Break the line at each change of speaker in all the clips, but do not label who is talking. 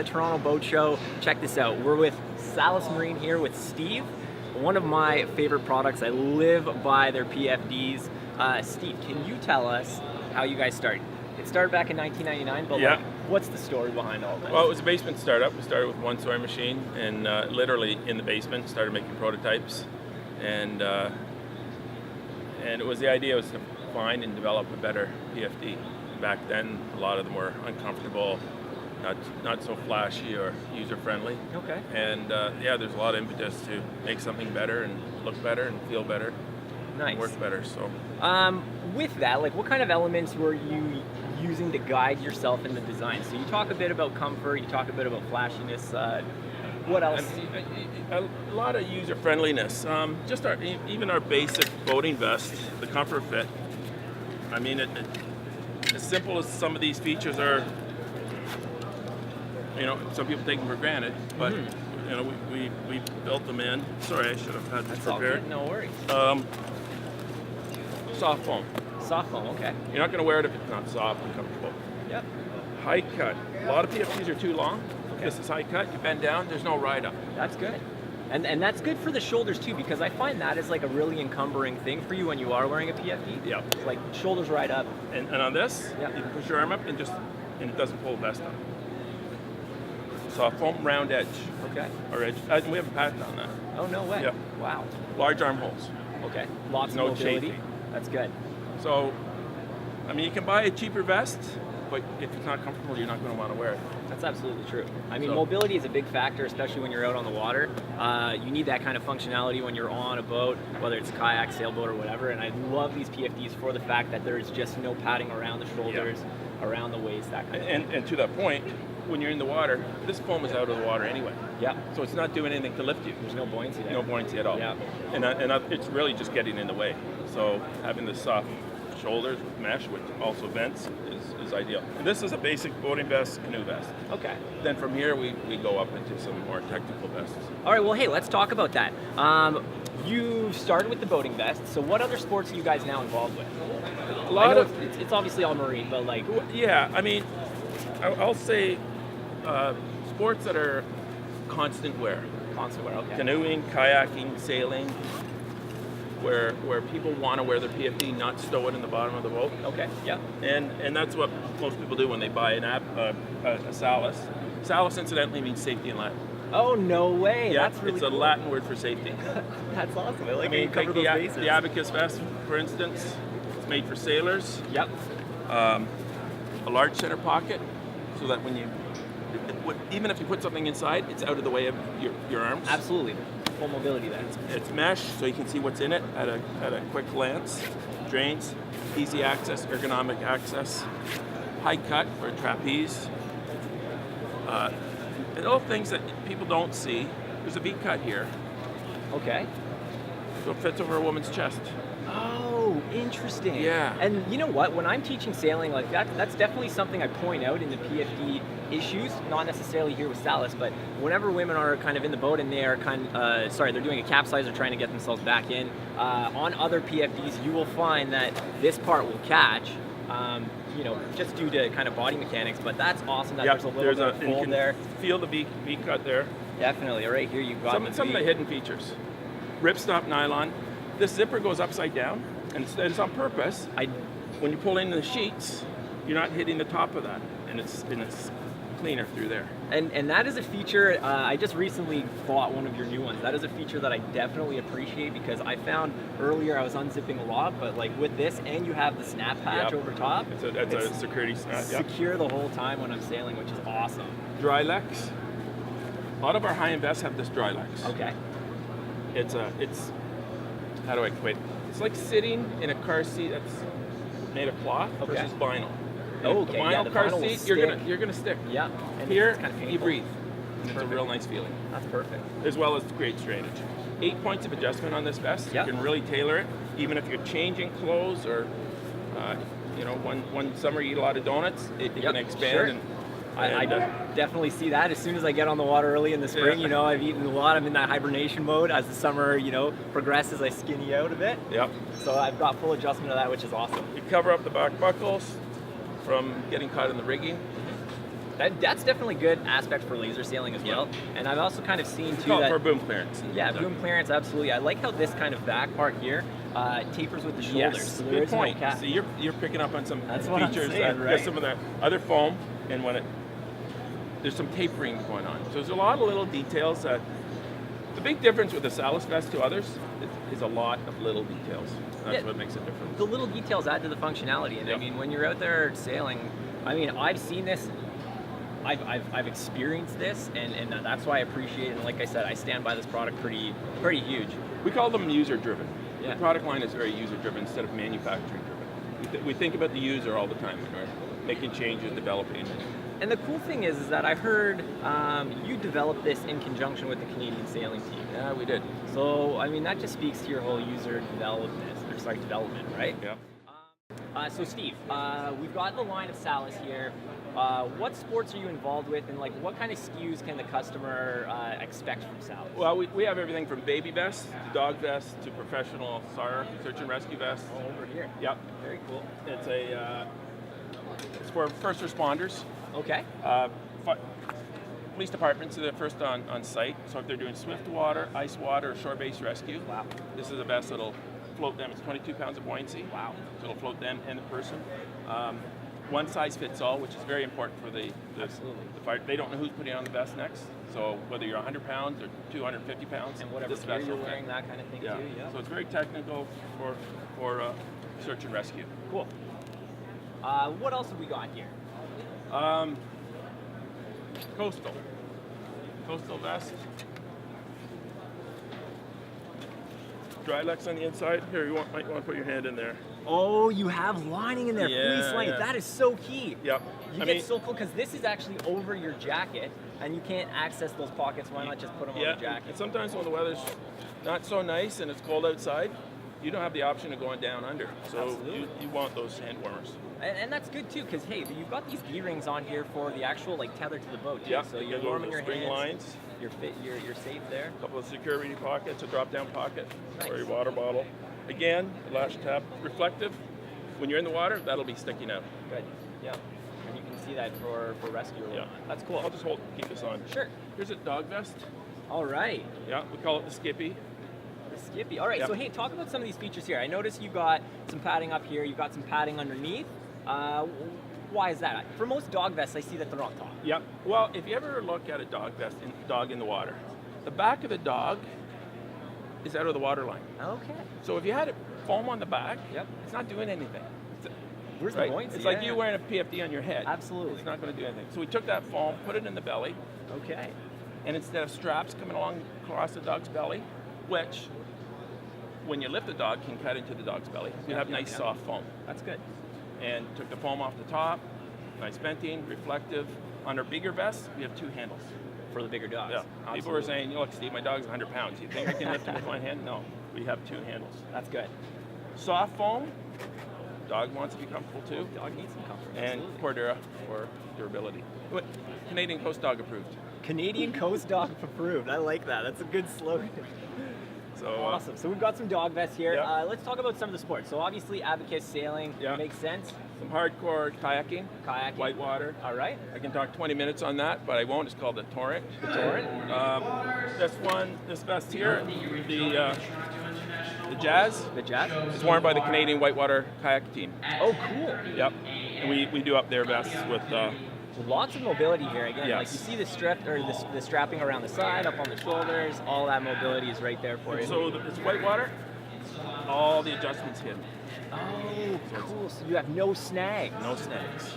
the Toronto Boat Show. Check this out. We're with Salus Marine here with Steve. One of my favorite products. I live by their PFDs. Steve, can you tell us how you guys started? It started back in 1999, but like, what's the story behind all this?
Well, it was a basement startup. We started with one sewing machine and literally in the basement started making prototypes. And it was the idea was to find and develop a better PFD. Back then, a lot of them were uncomfortable, not so flashy or user-friendly.
Okay.
And there's a lot of impetus to make something better and look better and feel better.
Nice.
And work better. So.
With that, like, what kind of elements were you using to guide yourself in the design? So you talk a bit about comfort, you talk a bit about flashiness. What else?
A lot of user friendliness. Just even our basic boating vest, the comfort fit. I mean, as simple as some of these features are, some people take them for granted, but we built them in. Sorry, I should have had this prepared.
No worries.
Soft foam.
Soft foam, okay.
You're not going to wear it if it's not soft and comfortable.
Yep.
High cut. A lot of PFDs are too long. Okay. This is high cut. You bend down. There's no ride up.
That's good. And that's good for the shoulders too, because I find that is like a really encumbering thing for you when you are wearing a PFD.
Yeah.
It's like shoulders right up.
And on this, you can push your arm up and it doesn't pull the vest up. Soft foam, round edge.
Okay.
Or edge. We have a patent on that.
Oh, no way.
Yeah.
Wow.
Large armholes.
Okay. Lots of
no
mobility.
chafing.
That's good.
So, I mean, you can buy a cheaper vest, but if it's not comfortable, you're not going to want to wear it.
That's absolutely true. I mean, mobility is a big factor, especially when you're out on the water. You need that kind of functionality when you're on a boat, whether it's a kayak, sailboat, or whatever. And I love these PFDs for the fact that there's just no padding around the shoulders, around the waist, that kind of thing.
And to that point, when you're in the water, this foam is out of the water anyway.
Yeah.
So it's not doing anything to lift you.
There's no buoyancy there.
No buoyancy at all.
Yeah.
And it's really just getting in the way. So having the soft shoulders with mesh, which also vents, is ideal. And this is a basic boating vest, canoe vest.
Okay.
Then from here, we go up into some more technical vests.
All right, well, hey, let's talk about that. You started with the boating vest, so what other sports are you guys now involved with?
A lot of...
It's obviously all marine, but like...
Yeah, I mean, I'll say sports that are constant wear.
Constant wear, okay.
Canoeing, kayaking, sailing, where people want to wear their PFD, not stow it in the bottom of the boat.
Okay, yeah.
And that's what most people do when they buy a Salus. Salus, incidentally, means safety in Latin.
Oh, no way.
Yeah,
that's really
it's a
cool.
Latin word for safety.
That's awesome. I like
you
cover those bases.
The Abacus vest, for instance, it's made for sailors.
Yep.
A large center pocket, so that when even if you put something inside, it's out of the way of your arms.
Absolutely. Full mobility there.
It's mesh, so you can see what's in it at a quick glance. Drains, easy access, ergonomic access. High cut for a trapeze. And all things that people don't see. There's a V cut here.
Okay.
So it fits over a woman's chest.
Oh, interesting.
Yeah.
And you know what? When I'm teaching sailing, like that's definitely something I point out in the PFD issues. Not necessarily here with Salus, but whenever women are kind of in the boat and they are they're doing a capsize or trying to get themselves back in, on other PFDs, you will find that this part will catch. Just due to kind of body mechanics, but that's awesome that there's a little bit of fold there.
Feel the V cut there.
Definitely, right here you've got
some of the hidden features. Ripstop nylon. This zipper goes upside down, and it's on purpose. When you pull in the sheets, you're not hitting the top of that, and it's cleaner through there.
And that is a feature, I just recently bought one of your new ones. That is a feature that I definitely appreciate, because I found earlier I was unzipping a lot, but like with this, and you have the snap patch over top.
It's a security snap.
Secure the whole time when I'm sailing, which is awesome.
Dry lex. A lot of our high-end vests have this dry lex.
Okay.
It's how do I explain? It's like sitting in a car seat that's made of cloth versus vinyl.
Oh, okay.
The vinyl car seat, you're gonna stick.
Yeah. And
here,
it's kind of
you breathe. And it's a real nice feeling.
That's perfect.
As well as great strainage. 8 points of adjustment on this vest.
Yep.
You can really tailor it, even if you're changing clothes or, one summer you eat a lot of donuts, it can expand.
Sure.
And
I definitely see that. As soon as I get on the water early in the spring, I've eaten a lot. I'm in that hibernation mode. As the summer, progresses, I skinny out a bit.
Yep.
So I've got full adjustment of that, which is awesome.
You cover up the back buckles from getting caught in the rigging.
That's definitely a good aspect for laser sailing as well. And I've also kind of seen too
Call it
that
for boom clearance.
yeah, boom clearance, absolutely. I like how this kind of back part here tapers with the shoulders.
Yes,
So there
good
is no
point.
cap.
So you're picking up on some
That's what I'm
features
saying,
that
right?
there's some of the other foam, and there's some tapering going on. So there's a lot of little details that. The big difference with the Salus vest to others is a lot of little details. That's what makes it different.
The little details add to the functionality, and I mean, when you're out there sailing, I mean, I've seen this, I've experienced this, and that's why I appreciate it. And like I said, I stand by this product pretty huge.
We call them user-driven.
Yeah.
The product line is very user-driven instead of manufacturing-driven. We think about the user all the time when we're making changes, developing.
And the cool thing is that I heard you developed this in conjunction with the Canadian sailing team.
Yeah, we did.
So, I mean, that just speaks to your whole user development, right?
Yeah.
So Steve, we've got the line of Salus here. What sports are you involved with, and like what kind of SKUs can the customer expect from Salus?
Well, we have everything from baby vests to dog vests to professional SAR, search and rescue vests.
Oh, over here.
Yep.
Very cool.
It's for first responders.
Okay.
Police departments are the first on site. So if they're doing swift water, ice water, or shore-based rescue,
Wow.
this is a vest that'll float them. It's 22 pounds of buoyancy.
Wow.
So it'll float them and the person. One size fits all, which is very important for the fire. They don't know who's putting on the vest next. So whether you're 100 pounds or 250 pounds,
And whatever
this
gear
vest
you're
will fit.
wearing, that kind of thing too. Yeah.
So it's very technical for search and rescue.
Cool. What else have we got here?
Coastal vest. Drylex on the inside. Here, might want to put your hand in there.
Oh, you have lining in there,
Yeah,
fleece lining.
yeah.
That is so key.
Yep.
You get so cool because this is actually over your jacket, and you can't access those pockets. Why not just put them on the jacket?
And sometimes when the weather's not so nice and it's cold outside, you don't have the option of going down under. So you want those hand warmers.
And that's good too, because hey, you've got these D rings on here for the actual like tether to the boat too.
Yeah.
So you're warming your
string
hands.
lines.
You're safe there.
A couple of security pockets, a drop-down pocket
Nice.
for your water bottle. Again, the lash tab reflective. When you're in the water, that'll be sticking out.
Good. Yeah. And you can see that for rescue.
Yeah.
That's cool.
I'll just keep this on.
Sure.
Here's a dog vest.
All right.
Yeah, we call it the Skippy.
The Skippy. All right.
Yep.
So hey, talk about some of these features here. I noticed you've got some padding up here. You've got some padding underneath. Why is that? For most dog vests, I see that they're on top.
Yep. Well, if you ever look at a dog vest, dog in the water, the back of the dog is out of the water line.
Okay.
So if you had foam on the back,
Yep.
it's not doing anything.
Where's
Right?
the buoyancy?
It's like
Yeah.
you wearing a PFD on your head.
Absolutely.
It's not going to do anything. So we took that foam, put it in the belly,
Okay.
and instead of straps coming along across the dog's belly, which when you lift the dog can cut into the dog's belly, you have nice soft foam.
That's good.
And took the foam off the top, nice venting, reflective. On our bigger vests, we have two handles.
For the bigger dogs.
Yeah. People were saying, look, Steve, my dog's 100 pounds. You think I can lift him with one hand? No, we have two handles.
That's good.
Soft foam, dog wants to be comfortable too.
Dog needs some comfort.
And
Absolutely.
Cordura for durability. But Canadian Coast Dog approved.
Canadian Coast Dog approved. I like that. That's a good slogan.
So
Awesome. So we've got some dog vests here.
Yeah.
Let's talk about some of the sports. So obviously, Abacus sailing makes sense.
some hardcore kayaking,
Kayaking.
whitewater.
All right.
I can talk 20 minutes on that, but I won't. It's called the Torrent.
The Torrent.
This vest here, the Jazz,
The Jazz.
is worn by the Canadian whitewater kayak team.
Oh, cool.
Yep. And we do up their vests with.
Lots of mobility here. Again,
Yes.
like you see the strap or the strapping around the side, up on the shoulders. All that mobility is right there for you.
So it's whitewater. All the adjustments hidden.
Oh, cool. So you have no snags.
No snags.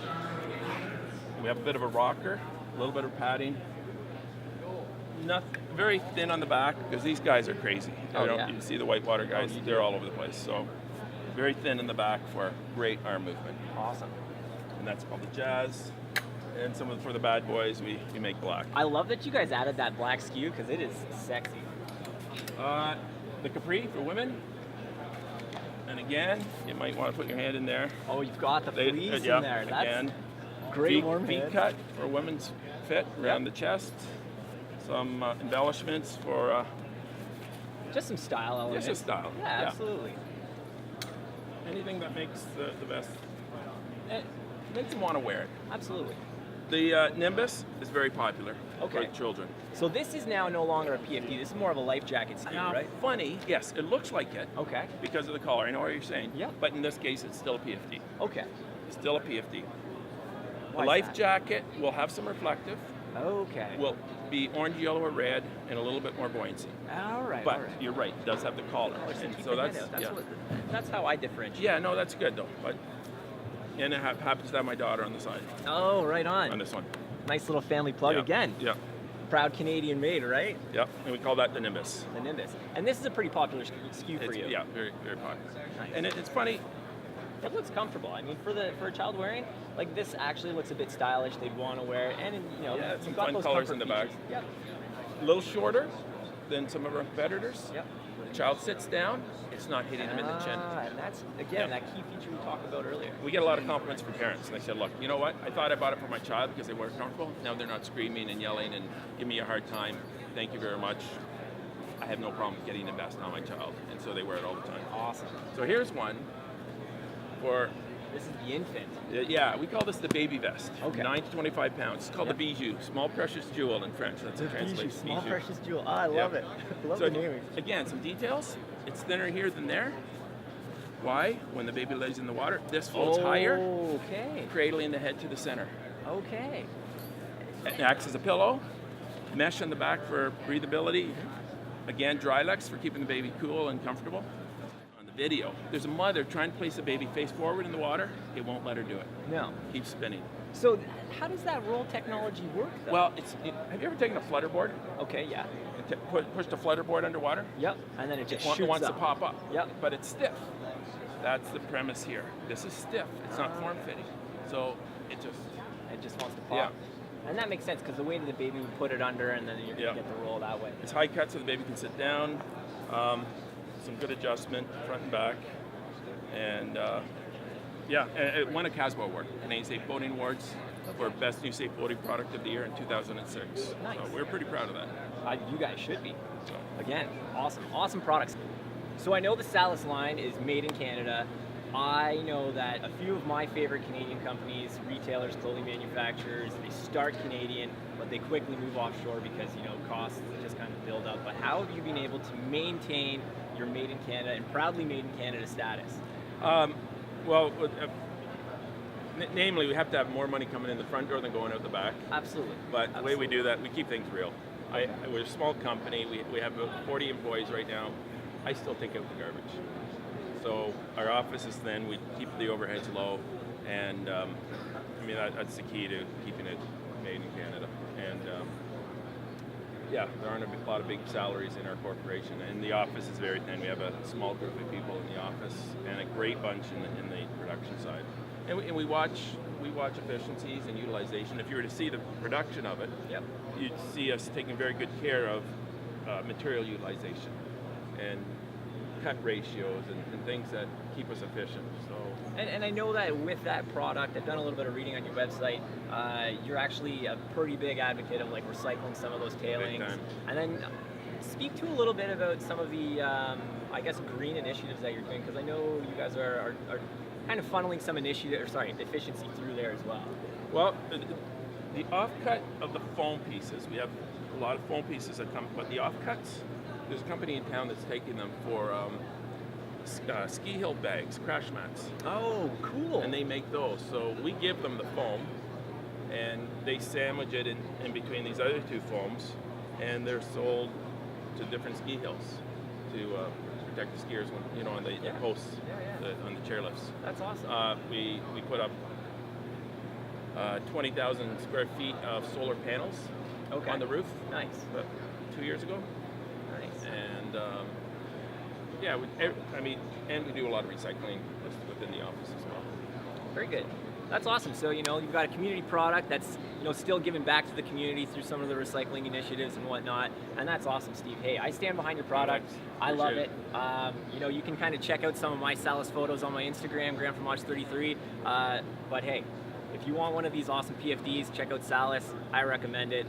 We have a bit of a rocker, a little bit of padding. Very thin on the back because these guys are crazy. You see the whitewater guys, they're all over the place. So very thin in the back for great arm movement.
Awesome.
And that's called the Jazz. And for the bad boys, we make black.
I love that you guys added that black skew because it is sexy.
The Capri for women. And again, you might want to put your hand in there.
Oh, you've got the fleece in there. That's
again.
great warm
feet
head.
cut for women's fit around the chest. Some embellishments for
Just some style elements.
just a style.
Yeah, absolutely.
Anything that makes the vest, it makes them want to wear it.
Absolutely.
The Nimbus is very popular
Okay.
for children.
So this is now no longer a PFD. This is more of a life jacket, Steve,
Now,
right?
funny, yes, it looks like it
Okay.
because of the color. I know what you're saying.
Yeah.
But in this case, it's still a PFD.
Okay.
It's still a PFD.
Why
The
is
life
that?
jacket will have some reflective,
Okay.
will be orange, yellow, or red, and a little bit more buoyancy.
All right.
But
all right.
you're right, it does have the collar.
Oh, so
And
keep
so
the head
that's,
out. That's,
yeah.
that's how I differentiate.
Yeah, no, that's good though. But and it happens to have my daughter on the side
Oh, right
on
on.
this one.
Nice little family plug
Yeah.
again.
Yeah,
Proud Canadian made, right?
yeah, and we call that the Nimbus.
The Nimbus. And this is a pretty popular SKU for
It's,
you.
yeah, very, very popular.
Nice.
And it's funny.
It looks comfortable. I mean, for a child wearing, like this actually looks a bit stylish. They'd want to wear, and you know,
Yeah,
you've
some
got
fun
those
colors
comfort
in the back.
features. Yep.
A little shorter than some of our competitors.
Yep.
The child sits down, it's not hitting them in the chin.
And that's again
Yeah.
that key feature we talked about earlier.
We get a lot of compliments from parents. And they said, look, you know what? I thought I bought it for my child because they weren't comfortable. Now they're not screaming and yelling and giving me a hard time. Thank you very much. I have no problem getting the best on my child. And so they wear it all the time.
Awesome.
So here's one for,
This is the infant.
yeah, we call this the baby vest.
Okay.
9 to 25 pounds. It's called
Yep.
the bijou, small precious jewel in French. That's a translation.
Small
Bijou.
precious jewel. Oh, I love
Yeah.
it. Love
So
the naming.
again, some details. It's thinner here than there. Why? When the baby lays in the water, this folds higher,
Okay.
cradling the head to the center.
Okay.
It acts as a pillow. Mesh on the back for breathability. Again, Drylex for keeping the baby cool and comfortable. On the video, there's a mother trying to place the baby face forward in the water. It won't let her do it.
No.
Keeps spinning.
So how does that roll technology work though?
Well, have you ever taken a flutter board
Okay. Yeah.
and pushed a flutter board underwater?
Yep. And then it just
It
shoots
wants
up.
to pop up.
Yep.
But it's stiff. That's the premise here. This is stiff. It's not form fitting. So it just,
It just wants to pop.
Yeah.
And that makes sense because the way that the baby would put it under, and then you're gonna
Yeah.
get the roll that way.
it's high cut so the baby can sit down. Some good adjustment, front and back. And yeah, and it won a Casbo Award, Canadian Safe Boating Awards for Best New Safe Boating Product of the Year in 2006.
Nice.
So we're pretty proud of that.
You guys should be.
So.
Again, awesome products. So I know the Salus line is made in Canada. I know that a few of my favorite Canadian companies, retailers, clothing manufacturers, they start Canadian, but they quickly move offshore because, you know, costs just kind of build up. But how have you been able to maintain your made in Canada and proudly made in Canada status?
Well, namely, we have to have more money coming in the front door than going out the back.
Absolutely.
But the way we do that, we keep things real. We're a small company. We have about 40 employees right now. I still take out the garbage. So our office is thin. We keep the overheads low, and I mean that's the key to keeping it made in Canada. And yeah, there aren't a lot of big salaries in our corporation, and the office is very thin. We have a small group of people in the office, and a great bunch in the production side. And we watch efficiencies and utilization. If you were to see the production of it,
Yep.
you'd see us taking very good care of material utilization and cut ratios and things that keep us efficient. So
And I know that with that product, I've done a little bit of reading on your website. You're actually a pretty big advocate of like recycling some of those tailings.
time.
And then speak to a little bit about some of the, I guess, green initiatives that you're doing, because I know you guys are kind of funneling some efficiency through there as well.
well, the offcut of the foam pieces, we have a lot of foam pieces that come, but the offcuts, there's a company in town that's taking them for ski hill bags, crash mats.
Oh, cool.
And they make those. So we give them the foam, and they sandwich it in between these other two foams, and they're sold to different ski hills to protect the skiers when, you know, on the
Yeah.
posts,
Yeah.
on the chairlifts.
That's awesome.
We put up 20,000 square feet of solar panels
Okay.
on the roof
Nice.
2 years ago.
Nice.
And yeah, and we do a lot of recycling within the office as well.
Very good. That's awesome. So, you know, you've got a community product that's, you know, still giving back to the community through some of the recycling initiatives and whatnot. And that's awesome, Steve. Hey, I stand behind your product.
Thanks.
I love it.
Appreciate
You know, you can kind of check out some of my Salus photos on my Instagram, GrandFromage33. But hey, if you want one of these awesome PFDs, check out Salus. I recommend it.